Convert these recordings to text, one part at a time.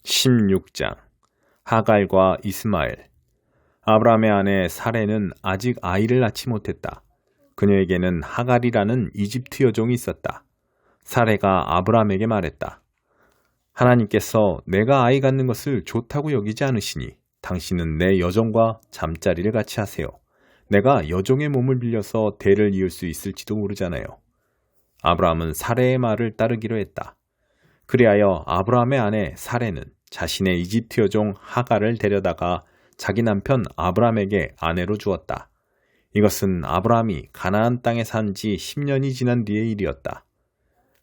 16장 하갈과 이스마엘. 아브라함의 아내 사레는 아직 아이를 낳지 못했다. 그녀에게는 하갈이라는 이집트 여종이 있었다. 사레가 아브라함에게 말했다. 하나님께서 내가 아이 갖는 것을 좋다고 여기지 않으시니 당신은 내 여종과 잠자리를 같이 하세요. 내가 여종의 몸을 빌려서 대를 이을 수 있을지도 모르잖아요. 아브라함은 사레의 말을 따르기로 했다. 그리하여 아브라함의 아내 사레는 자신의 이집트 여종 하갈을 데려다가 자기 남편 아브라함에게 아내로 주었다. 이것은 아브라함이 가나안 땅에 산 지 10년이 지난 뒤의 일이었다.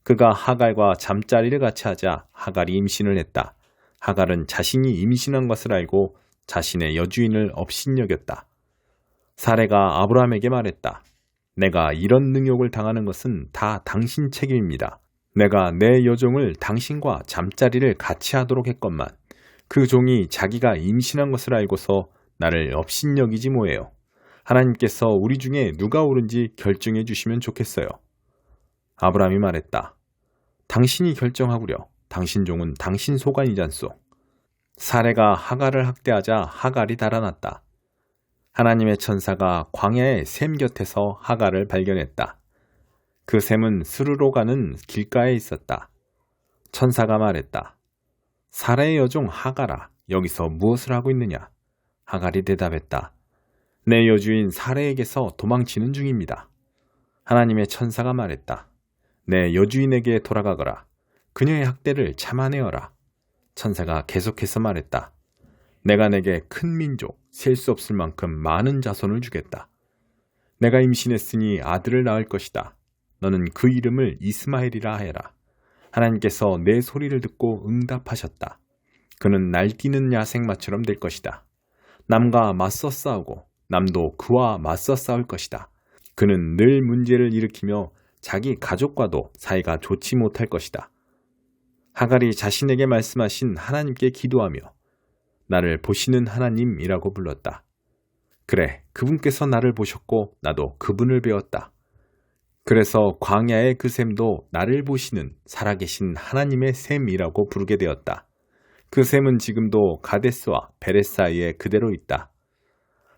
그가 하갈과 잠자리를 같이 하자 하갈이 임신을 했다. 하갈은 자신이 임신한 것을 알고 자신의 여주인을 업신여겼다. 사레가 아브라함에게 말했다. 내가 이런 능욕을 당하는 것은 다 당신 책임입니다. 내가 내 여종을 당신과 잠자리를 같이 하도록 했건만 그 종이 자기가 임신한 것을 알고서 나를 업신여기지 뭐예요. 하나님께서 우리 중에 누가 옳은지 결정해 주시면 좋겠어요. 아브라함이 말했다. 당신이 결정하구려. 당신 종은 당신 소관이잖소. 사레가 하갈을 학대하자 하갈이 달아났다. 하나님의 천사가 광야의 샘 곁에서 하갈을 발견했다. 그 샘은 스르로 가는 길가에 있었다. 천사가 말했다. 사레의 여종 하갈아, 여기서 무엇을 하고 있느냐? 하갈이 대답했다. 내 여주인 사레에게서 도망치는 중입니다. 하나님의 천사가 말했다. 내 여주인에게 돌아가거라. 그녀의 학대를 참아내어라. 천사가 계속해서 말했다. 내가 내게 큰 민족, 셀 수 없을 만큼 많은 자손을 주겠다. 내가 임신했으니 아들을 낳을 것이다. 너는 그 이름을 이스마엘이라 해라. 하나님께서 내 소리를 듣고 응답하셨다. 그는 날뛰는 야생마처럼 될 것이다. 남과 맞서 싸우고 남도 그와 맞서 싸울 것이다. 그는 늘 문제를 일으키며 자기 가족과도 사이가 좋지 못할 것이다. 하갈이 자신에게 말씀하신 하나님께 기도하며 나를 보시는 하나님이라고 불렀다. 그래, 그분께서 나를 보셨고 나도 그분을 배웠다. 그래서 광야의 그 샘도 나를 보시는 살아계신 하나님의 샘이라고 부르게 되었다. 그 샘은 지금도 가데스와 베렛 사이에 그대로 있다.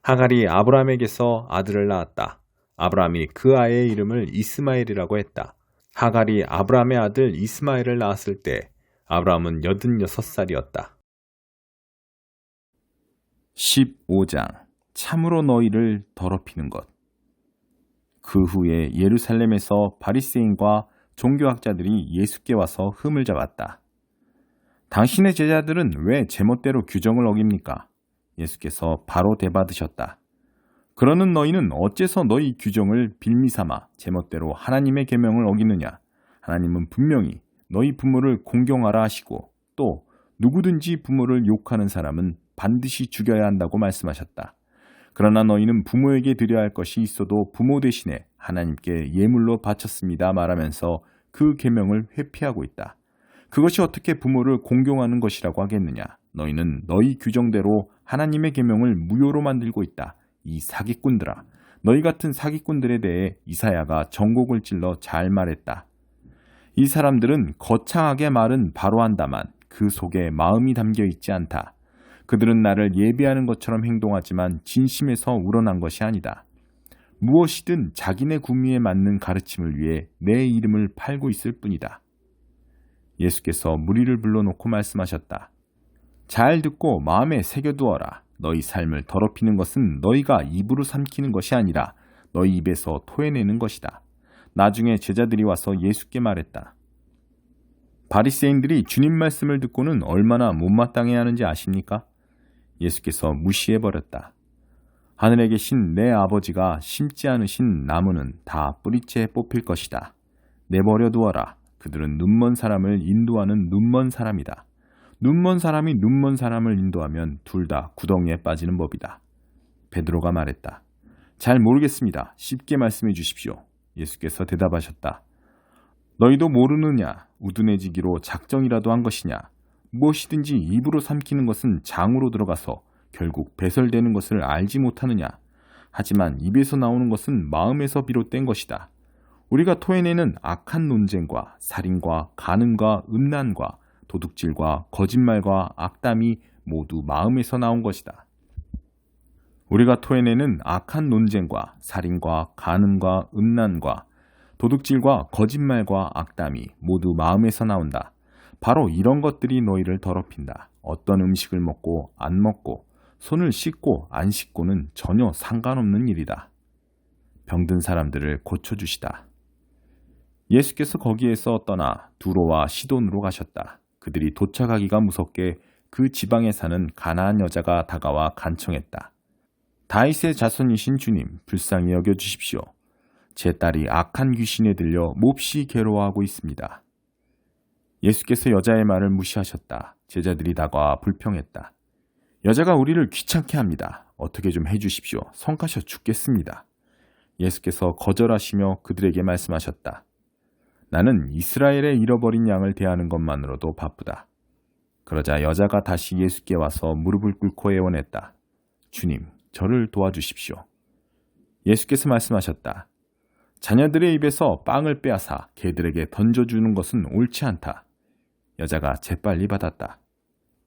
하갈이 아브라함에게서 아들을 낳았다. 아브라함이 그 아이의 이름을 이스마엘이라고 했다. 하갈이 아브라함의 아들 이스마엘을 낳았을 때 아브라함은 86살이었다. 15장 참으로 너희를 더럽히는 것. 그 후에 예루살렘에서 바리새인과 종교학자들이 예수께 와서 흠을 잡았다. 당신의 제자들은 왜 제멋대로 규정을 어깁니까? 예수께서 바로 대받으셨다. 그러는 너희는 어째서 너희 규정을 빌미삼아 제멋대로 하나님의 계명을 어기느냐? 하나님은 분명히 너희 부모를 공경하라 하시고 또 누구든지 부모를 욕하는 사람은 반드시 죽여야 한다고 말씀하셨다. 그러나 너희는 부모에게 드려야 할 것이 있어도 부모 대신에 하나님께 예물로 바쳤습니다 말하면서 그 계명을 회피하고 있다. 그것이 어떻게 부모를 공경하는 것이라고 하겠느냐? 너희는 너희 규정대로 하나님의 계명을 무효로 만들고 있다. 이 사기꾼들아, 너희 같은 사기꾼들에 대해 이사야가 전곡을 찔러 잘 말했다. 이 사람들은 거창하게 말은 바로 한다만 그 속에 마음이 담겨 있지 않다. 그들은 나를 예배하는 것처럼 행동하지만 진심에서 우러난 것이 아니다. 무엇이든 자기네 구미에 맞는 가르침을 위해 내 이름을 팔고 있을 뿐이다. 예수께서 무리를 불러놓고 말씀하셨다. 잘 듣고 마음에 새겨두어라. 너희 삶을 더럽히는 것은 너희가 입으로 삼키는 것이 아니라 너희 입에서 토해내는 것이다. 나중에 제자들이 와서 예수께 말했다. 바리새인들이 주님 말씀을 듣고는 얼마나 못마땅해 하는지 아십니까? 예수께서 무시해버렸다. 하늘에 계신 내 아버지가 심지 않으신 나무는 다 뿌리째 뽑힐 것이다. 내버려 두어라. 그들은 눈먼 사람을 인도하는 눈먼 사람이다. 눈먼 사람이 눈먼 사람을 인도하면 둘 다 구덩이에 빠지는 법이다. 베드로가 말했다. 잘 모르겠습니다. 쉽게 말씀해 주십시오. 예수께서 대답하셨다. 너희도 모르느냐? 우둔해지기로 작정이라도 한 것이냐? 무엇이든지 입으로 삼키는 것은 장으로 들어가서 결국 배설되는 것을 알지 못하느냐? 하지만 입에서 나오는 것은 마음에서 비롯된 것이다. 우리가 토해내는 악한 논쟁과 살인과 간음과 음란과 도둑질과 거짓말과 악담이 모두 마음에서 나온 것이다. 우리가 토해내는 악한 논쟁과 살인과 간음과 음란과 도둑질과 거짓말과 악담이 모두 마음에서 나온다. 바로 이런 것들이 너희를 더럽힌다. 어떤 음식을 먹고 안 먹고 손을 씻고 안 씻고는 전혀 상관없는 일이다. 병든 사람들을 고쳐주시다. 예수께서 거기에서 떠나 두로와 시돈으로 가셨다. 그들이 도착하기가 무섭게 그 지방에 사는 가나안 여자가 다가와 간청했다. 다윗의 자손이신 주님, 불쌍히 여겨주십시오. 제 딸이 악한 귀신에 들려 몹시 괴로워하고 있습니다. 예수께서 여자의 말을 무시하셨다. 제자들이 다가와 불평했다. 여자가 우리를 귀찮게 합니다. 어떻게 좀 해주십시오. 성가셔 죽겠습니다. 예수께서 거절하시며 그들에게 말씀하셨다. 나는 이스라엘의 잃어버린 양을 대하는 것만으로도 바쁘다. 그러자 여자가 다시 예수께 와서 무릎을 꿇고 애원했다. 주님, 저를 도와주십시오. 예수께서 말씀하셨다. 자녀들의 입에서 빵을 빼앗아 개들에게 던져주는 것은 옳지 않다. 여자가 재빨리 받았다.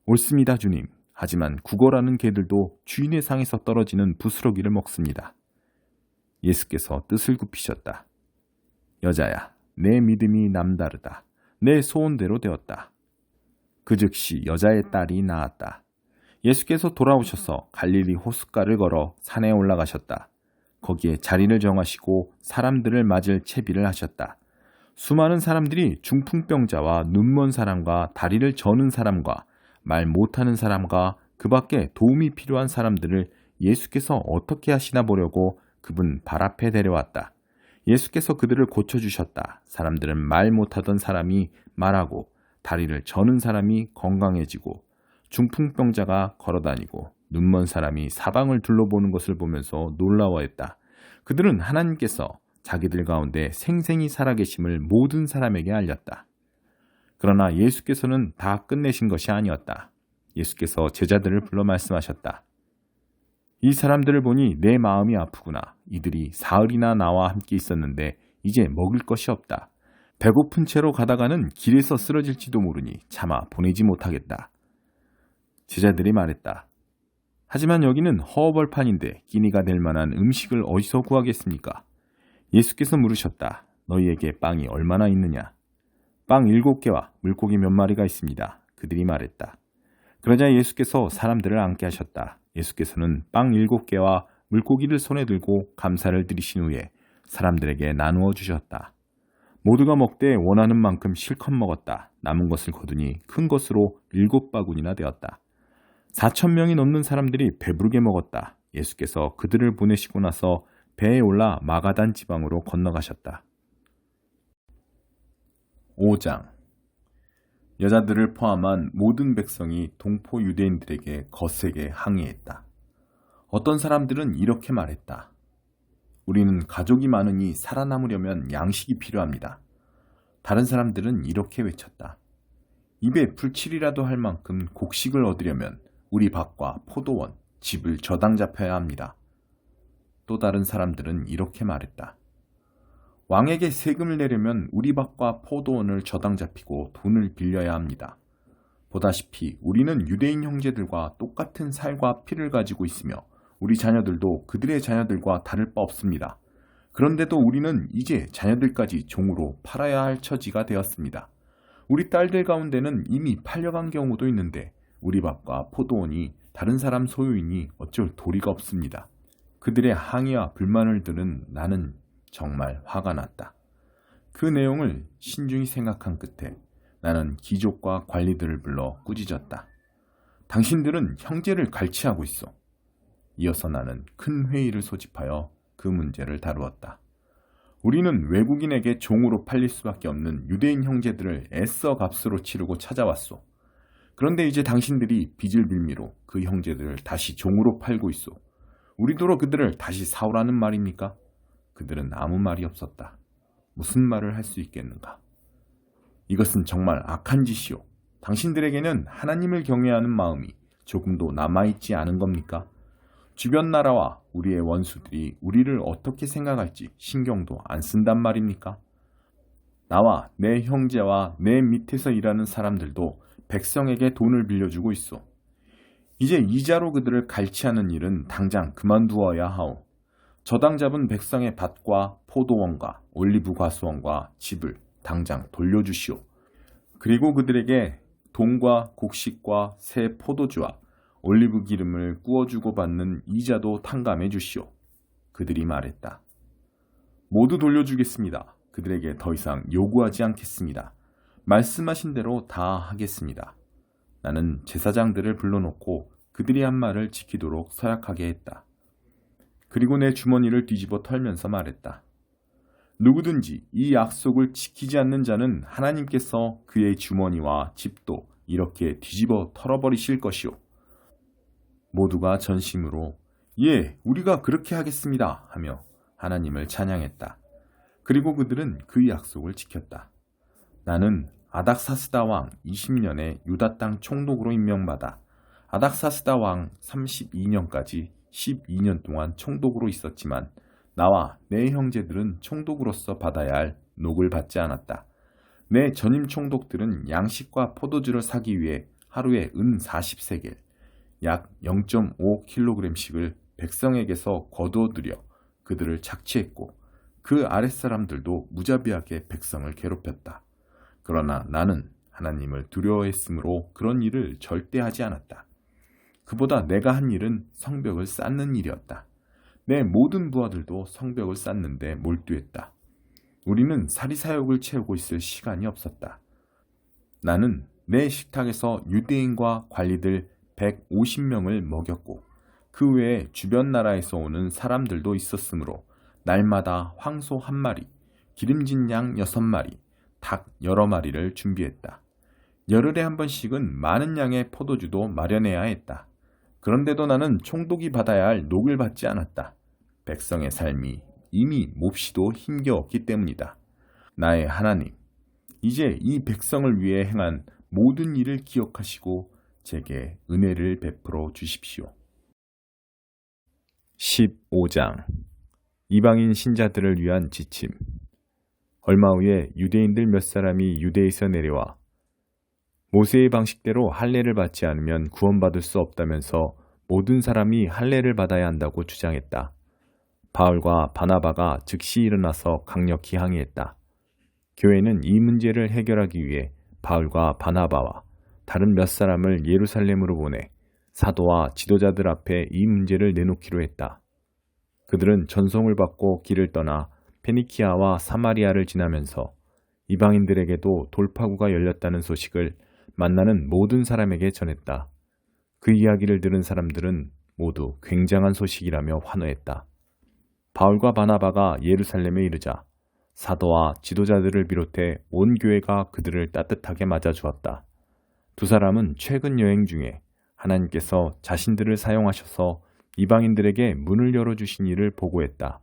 옳습니다, 주님. 하지만 구걸하는 개들도 주인의 상에서 떨어지는 부스러기를 먹습니다. 예수께서 뜻을 굽히셨다. 여자야, 내 믿음이 남다르다. 내 소원대로 되었다. 그 즉시 여자의 딸이 나았다. 예수께서 돌아오셔서 갈릴리 호숫가를 걸어 산에 올라가셨다. 거기에 자리를 정하시고 사람들을 맞을 채비를 하셨다. 수많은 사람들이 중풍병자와 눈먼 사람과 다리를 저는 사람과 말 못하는 사람과 그 밖에 도움이 필요한 사람들을 예수께서 어떻게 하시나 보려고 그분 발 앞에 데려왔다. 예수께서 그들을 고쳐주셨다. 사람들은 말 못하던 사람이 말하고 다리를 저는 사람이 건강해지고 중풍병자가 걸어다니고 눈먼 사람이 사방을 둘러보는 것을 보면서 놀라워했다. 그들은 하나님께서 자기들 가운데 생생히 살아계심을 모든 사람에게 알렸다. 그러나 예수께서는 다 끝내신 것이 아니었다. 예수께서 제자들을 불러 말씀하셨다. 이 사람들을 보니 내 마음이 아프구나. 이들이 사흘이나 나와 함께 있었는데 이제 먹을 것이 없다. 배고픈 채로 가다가는 길에서 쓰러질지도 모르니 차마 보내지 못하겠다. 제자들이 말했다. 하지만 여기는 허허벌판인데 끼니가 될 만한 음식을 어디서 구하겠습니까? 예수께서 물으셨다. 너희에게 빵이 얼마나 있느냐? 빵 7개와 물고기 몇 마리가 있습니다. 그들이 말했다. 그러자 예수께서 사람들을 앉게 하셨다. 예수께서는 빵 7개와 물고기를 손에 들고 감사를 드리신 후에 사람들에게 나누어 주셨다. 모두가 먹되 원하는 만큼 실컷 먹었다. 남은 것을 거두니 큰 것으로 7바구니나 되었다. 4,000명이 넘는 사람들이 배부르게 먹었다. 예수께서 그들을 보내시고 나서 배에 올라 마가단 지방으로 건너가셨다. 5장 여자들을 포함한 모든 백성이 동포 유대인들에게 거세게 항의했다. 어떤 사람들은 이렇게 말했다. 우리는 가족이 많으니 살아남으려면 양식이 필요합니다. 다른 사람들은 이렇게 외쳤다. 입에 풀칠이라도 할 만큼 곡식을 얻으려면 우리 밭과 포도원, 집을 저당 잡혀야 합니다. 또 다른 사람들은 이렇게 말했다. 왕에게 세금을 내려면 우리 밭과 포도원을 저당 잡히고 돈을 빌려야 합니다. 보다시피 우리는 유대인 형제들과 똑같은 살과 피를 가지고 있으며 우리 자녀들도 그들의 자녀들과 다를 바 없습니다. 그런데도 우리는 이제 자녀들까지 종으로 팔아야 할 처지가 되었습니다. 우리 딸들 가운데는 이미 팔려간 경우도 있는데 우리 밭과 포도원이 다른 사람 소유이니 어쩔 도리가 없습니다. 그들의 항의와 불만을 들은 나는 정말 화가 났다. 그 내용을 신중히 생각한 끝에 나는 귀족과 관리들을 불러 꾸짖었다. 당신들은 형제를 갈취하고 있어. 이어서 나는 큰 회의를 소집하여 그 문제를 다루었다. 우리는 외국인에게 종으로 팔릴 수밖에 없는 유대인 형제들을 애써 값으로 치르고 찾아왔소. 그런데 이제 당신들이 빚을 빌미로 그 형제들을 다시 종으로 팔고 있소. 우리도로 그들을 다시 사오라는 말입니까? 그들은 아무 말이 없었다. 무슨 말을 할 수 있겠는가? 이것은 정말 악한 짓이오. 당신들에게는 하나님을 경외하는 마음이 조금도 남아있지 않은 겁니까? 주변 나라와 우리의 원수들이 우리를 어떻게 생각할지 신경도 안 쓴단 말입니까? 나와 내 형제와 내 밑에서 일하는 사람들도 백성에게 돈을 빌려주고 있어. 이제 이자로 그들을 갈취하는 일은 당장 그만두어야 하오. 저당 잡은 백성의 밭과 포도원과 올리브 과수원과 집을 당장 돌려주시오. 그리고 그들에게 돈과 곡식과 새 포도주와 올리브 기름을 구워주고 받는 이자도 탕감해 주시오. 그들이 말했다. 모두 돌려주겠습니다. 그들에게 더 이상 요구하지 않겠습니다. 말씀하신 대로 다 하겠습니다. 나는 제사장들을 불러놓고 그들이 한 말을 지키도록 서약하게 했다. 그리고 내 주머니를 뒤집어 털면서 말했다. 누구든지 이 약속을 지키지 않는 자는 하나님께서 그의 주머니와 집도 이렇게 뒤집어 털어버리실 것이오. 모두가 전심으로 예, 우리가 그렇게 하겠습니다 하며 하나님을 찬양했다. 그리고 그들은 그 약속을 지켰다. 나는 아닥사스다 왕 20년에 유다 땅 총독으로 임명받아 아닥사스다 왕 32년까지 12년 동안 총독으로 있었지만 나와 내 형제들은 총독으로서 받아야 할 녹을 받지 않았다. 내 전임 총독들은 양식과 포도주를 사기 위해 하루에 은 40세겔, 약 0.5kg씩을 백성에게서 거두어들여 그들을 착취했고 그 아랫사람들도 무자비하게 백성을 괴롭혔다. 그러나 나는 하나님을 두려워했으므로 그런 일을 절대 하지 않았다. 그보다 내가 한 일은 성벽을 쌓는 일이었다. 내 모든 부하들도 성벽을 쌓는데 몰두했다. 우리는 사리사욕을 채우고 있을 시간이 없었다. 나는 내 식탁에서 유대인과 관리들 150명을 먹였고 그 외에 주변 나라에서 오는 사람들도 있었으므로 날마다 황소 1마리, 기름진 양 6마리, 닭 여러 마리를 준비했다. 열흘에 한 번씩은 많은 양의 포도주도 마련해야 했다. 그런데도 나는 총독이 받아야 할 녹을 받지 않았다. 백성의 삶이 이미 몹시도 힘겨웠기 때문이다. 나의 하나님, 이제 이 백성을 위해 행한 모든 일을 기억하시고 제게 은혜를 베풀어 주십시오. 15장 이방인 신자들을 위한 지침. 얼마 후에 유대인들 몇 사람이 유대에서 내려와 모세의 방식대로 할례를 받지 않으면 구원받을 수 없다면서 모든 사람이 할례를 받아야 한다고 주장했다. 바울과 바나바가 즉시 일어나서 강력히 항의했다. 교회는 이 문제를 해결하기 위해 바울과 바나바와 다른 몇 사람을 예루살렘으로 보내 사도와 지도자들 앞에 이 문제를 내놓기로 했다. 그들은 전송을 받고 길을 떠나 페니키아와 사마리아를 지나면서 이방인들에게도 돌파구가 열렸다는 소식을 만나는 모든 사람에게 전했다. 그 이야기를 들은 사람들은 모두 굉장한 소식이라며 환호했다. 바울과 바나바가 예루살렘에 이르자 사도와 지도자들을 비롯해 온 교회가 그들을 따뜻하게 맞아주었다. 두 사람은 최근 여행 중에 하나님께서 자신들을 사용하셔서 이방인들에게 문을 열어주신 일을 보고했다.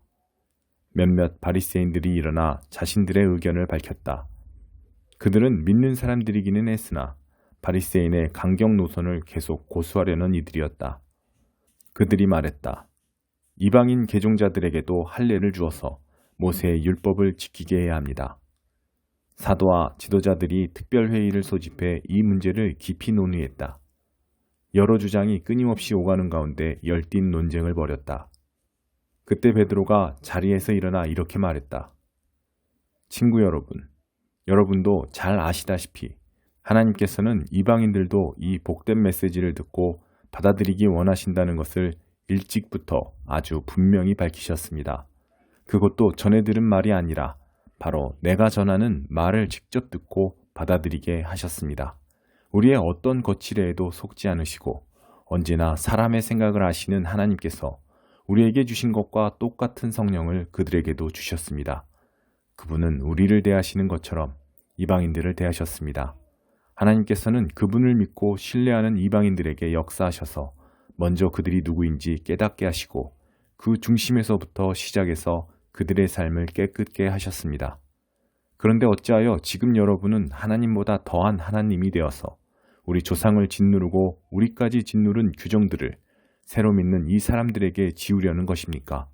몇몇 바리새인들이 일어나 자신들의 의견을 밝혔다. 그들은 믿는 사람들이기는 했으나 바리새인의 강경 노선을 계속 고수하려는 이들이었다. 그들이 말했다. 이방인 개종자들에게도 할례를 주어서 모세의 율법을 지키게 해야 합니다. 사도와 지도자들이 특별회의를 소집해 이 문제를 깊이 논의했다. 여러 주장이 끊임없이 오가는 가운데 열띤 논쟁을 벌였다. 그때 베드로가 자리에서 일어나 이렇게 말했다. 친구 여러분, 여러분도 잘 아시다시피 하나님께서는 이방인들도 이 복된 메시지를 듣고 받아들이기 원하신다는 것을 일찍부터 아주 분명히 밝히셨습니다. 그것도 전에 들은 말이 아니라 바로 내가 전하는 말을 직접 듣고 받아들이게 하셨습니다. 우리의 어떤 거칠애에도 속지 않으시고 언제나 사람의 생각을 아시는 하나님께서 우리에게 주신 것과 똑같은 성령을 그들에게도 주셨습니다. 그분은 우리를 대하시는 것처럼 이방인들을 대하셨습니다. 하나님께서는 그분을 믿고 신뢰하는 이방인들에게 역사하셔서 먼저 그들이 누구인지 깨닫게 하시고 그 중심에서부터 시작해서 그들의 삶을 깨끗게 하셨습니다. 그런데 어찌하여 지금 여러분은 하나님보다 더한 하나님이 되어서 우리 조상을 짓누르고 우리까지 짓누른 규정들을 새로 믿는 이 사람들에게 지우려는 것입니까?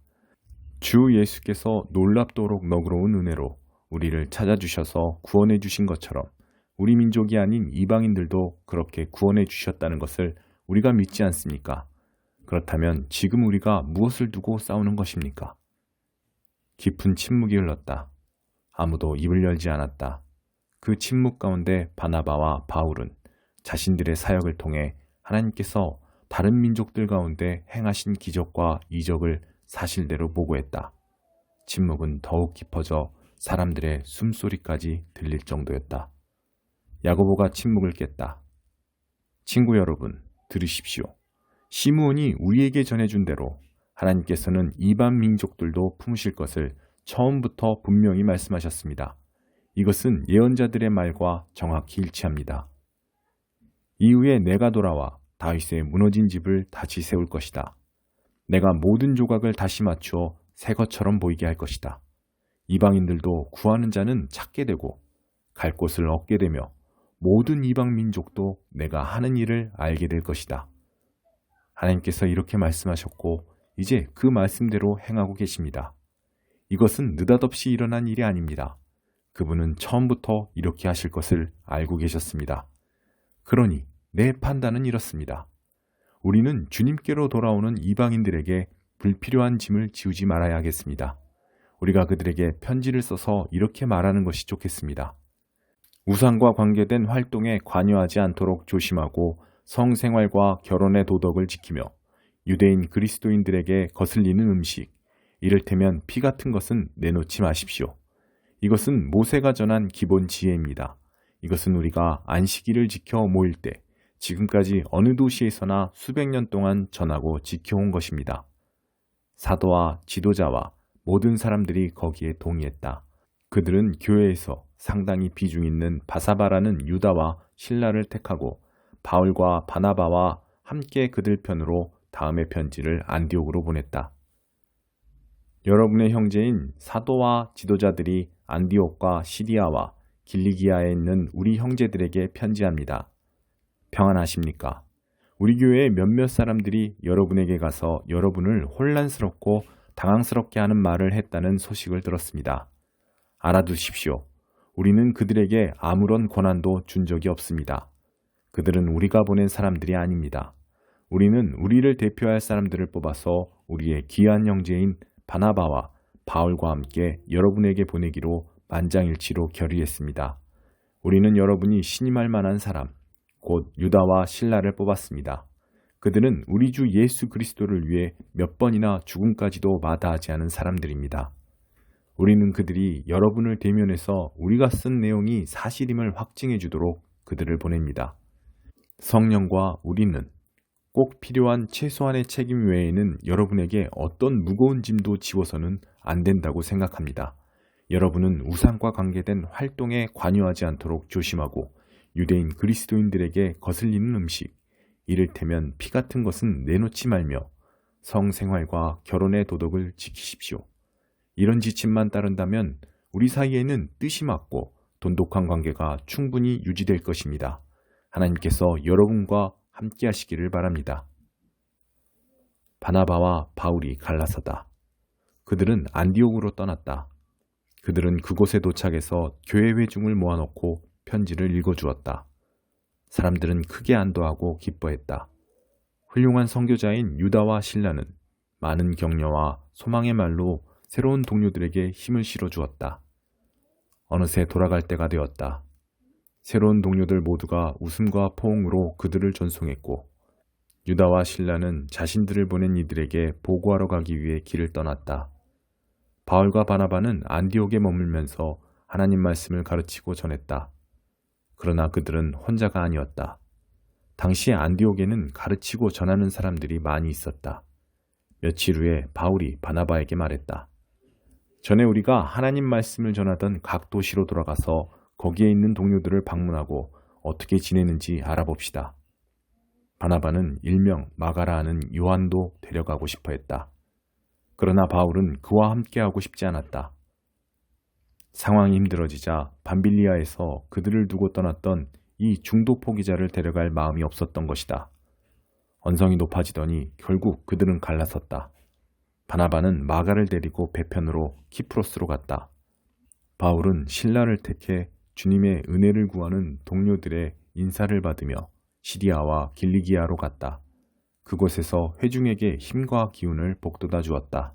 주 예수께서 놀랍도록 너그러운 은혜로 우리를 찾아주셔서 구원해 주신 것처럼 우리 민족이 아닌 이방인들도 그렇게 구원해 주셨다는 것을 우리가 믿지 않습니까? 그렇다면 지금 우리가 무엇을 두고 싸우는 것입니까? 깊은 침묵이 흘렀다. 아무도 입을 열지 않았다. 그 침묵 가운데 바나바와 바울은 자신들의 사역을 통해 하나님께서 다른 민족들 가운데 행하신 기적과 이적을 사실대로 보고했다. 침묵은 더욱 깊어져 사람들의 숨소리까지 들릴 정도였다. 야고보가 침묵을 깼다. 친구 여러분, 들으십시오. 시므온이 우리에게 전해준 대로 하나님께서는 이방 민족들도 품으실 것을 처음부터 분명히 말씀하셨습니다. 이것은 예언자들의 말과 정확히 일치합니다. 이후에 내가 돌아와 다윗의 무너진 집을 다시 세울 것이다. 내가 모든 조각을 다시 맞추어 새 것처럼 보이게 할 것이다. 이방인들도 구하는 자는 찾게 되고 갈 곳을 얻게 되며 모든 이방 민족도 내가 하는 일을 알게 될 것이다. 하나님께서 이렇게 말씀하셨고 이제 그 말씀대로 행하고 계십니다. 이것은 느닷없이 일어난 일이 아닙니다. 그분은 처음부터 이렇게 하실 것을 알고 계셨습니다. 그러니 내 판단은 이렇습니다. 우리는 주님께로 돌아오는 이방인들에게 불필요한 짐을 지우지 말아야 하겠습니다. 우리가 그들에게 편지를 써서 이렇게 말하는 것이 좋겠습니다. 우상과 관계된 활동에 관여하지 않도록 조심하고 성생활과 결혼의 도덕을 지키며 유대인 그리스도인들에게 거슬리는 음식, 이를테면 피 같은 것은 내놓지 마십시오. 이것은 모세가 전한 기본 지혜입니다. 이것은 우리가 안식일을 지켜 모일 때 지금까지 어느 도시에서나 수백 년 동안 전하고 지켜온 것입니다. 사도와 지도자와 모든 사람들이 거기에 동의했다. 그들은 교회에서 상당히 비중 있는 바사바라는 유다와 실라를 택하고 바울과 바나바와 함께 그들 편으로 다음의 편지를 안디옥으로 보냈다. 여러분의 형제인 사도와 지도자들이 안디옥과 시리아와 길리기아에 있는 우리 형제들에게 편지합니다. 평안하십니까? 우리 교회의 몇몇 사람들이 여러분에게 가서 여러분을 혼란스럽고 당황스럽게 하는 말을 했다는 소식을 들었습니다. 알아두십시오. 우리는 그들에게 아무런 권한도 준 적이 없습니다. 그들은 우리가 보낸 사람들이 아닙니다. 우리는 우리를 대표할 사람들을 뽑아서 우리의 귀한 형제인 바나바와 바울과 함께 여러분에게 보내기로 만장일치로 결의했습니다. 우리는 여러분이 신임할 만한 사람, 곧 유다와 실라를 뽑았습니다. 그들은 우리 주 예수 그리스도를 위해 몇 번이나 죽음까지도 마다하지 않은 사람들입니다. 우리는 그들이 여러분을 대면해서 우리가 쓴 내용이 사실임을 확증해 주도록 그들을 보냅니다. 성령과 우리는 꼭 필요한 최소한의 책임 외에는 여러분에게 어떤 무거운 짐도 지워서는 안 된다고 생각합니다. 여러분은 우상과 관계된 활동에 관여하지 않도록 조심하고 유대인 그리스도인들에게 거슬리는 음식, 이를테면 피 같은 것은 내놓지 말며 성생활과 결혼의 도덕을 지키십시오. 이런 지침만 따른다면 우리 사이에는 뜻이 맞고 돈독한 관계가 충분히 유지될 것입니다. 하나님께서 여러분과 함께 하시기를 바랍니다. 바나바와 바울이 갈라서다. 그들은 안디옥으로 떠났다. 그들은 그곳에 도착해서 교회 회중을 모아놓고 편지를 읽어주었다. 사람들은 크게 안도하고 기뻐했다. 훌륭한 선교자인 유다와 실라는 많은 격려와 소망의 말로 새로운 동료들에게 힘을 실어주었다. 어느새 돌아갈 때가 되었다. 새로운 동료들 모두가 웃음과 포옹으로 그들을 전송했고 유다와 실라는 자신들을 보낸 이들에게 보고하러 가기 위해 길을 떠났다. 바울과 바나바는 안디옥에 머물면서 하나님 말씀을 가르치고 전했다. 그러나 그들은 혼자가 아니었다. 당시 안디옥에는 가르치고 전하는 사람들이 많이 있었다. 며칠 후에 바울이 바나바에게 말했다. 전에 우리가 하나님 말씀을 전하던 각 도시로 돌아가서 거기에 있는 동료들을 방문하고 어떻게 지내는지 알아봅시다. 바나바는 일명 마가라 하는 요한도 데려가고 싶어 했다. 그러나 바울은 그와 함께하고 싶지 않았다. 상황이 힘들어지자 밤빌리아에서 그들을 두고 떠났던 이 중도 포기자를 데려갈 마음이 없었던 것이다. 언성이 높아지더니 결국 그들은 갈라섰다. 바나바는 마가를 데리고 배편으로 키프로스로 갔다. 바울은 실라를 택해 주님의 은혜를 구하는 동료들의 인사를 받으며 시리아와 길리기아로 갔다. 그곳에서 회중에게 힘과 기운을 북돋아 주었다.